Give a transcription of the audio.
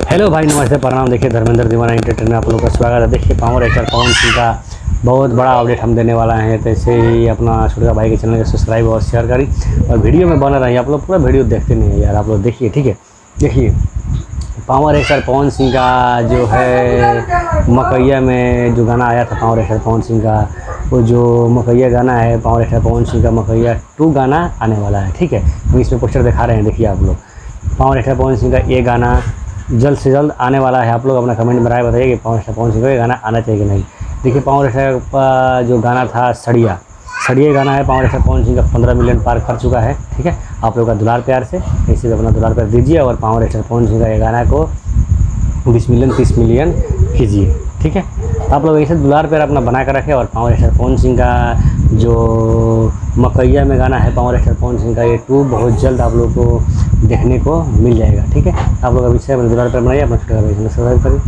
Hello भाई, नमस्ते, प्रणाम। देखिए, धर्मेंद्र दीवाना एंटरटेनमेंट में आप लोगों का स्वागत है। देखिए, पावर एक्टर पवन सिंह का बहुत बड़ा अपडेट हम देने वाला है। तो ऐसे ही अपना छोटा भाई के चैनल को सब्सक्राइब और शेयर करी और वीडियो में बना रही। आप लोग पूरा वीडियो देखते नहीं है यार, आप लोग देखिए, ठीक है। देखिए, पावर एक्टर पवन सिंह का जो है मकैया में जो गाना आया था पावर एक्टर पवन सिंह का, वो जो मकैया गाना है पावर एक्टर पवन सिंह का मकैया 2 गाना आने वाला है, ठीक है। हम इसमें पोस्टर दिखा रहे हैं, देखिए आप लोग। पावर एक्टर पवन सिंह का ये गाना जल्द से जल्द आने वाला है। आप लोग अपना कमेंट में राय बताइए कि पावर स्टार पवन सिंह का ये गाना आना चाहिए कि नहीं। देखिए, पावर स्टार का जो गाना था सड़िया गाना है, पावर स्टार पवन सिंह का 15 मिलियन पार कर चुका है, ठीक है। आप लोग का दुलार प्यार से ऐसे भी अपना दुलार प्यार दीजिए और पावर स्टार पवन सिंह का ये गाना को 20 मिलियन 30 मिलियन कीजिए, ठीक है। आप लोग ऐसे दुलार प्यार अपना बना कर रखें और पावर स्टार पवन सिंह का जो मकैया में गाना है पावर स्टार पवन सिंह का ये 2 बहुत जल्द आप लोग को देखने को मिल जाएगा, ठीक है। आप लोग अभी से दुलार प्यार बनाइए, अपना छोटा सब्सक्राइब करिए।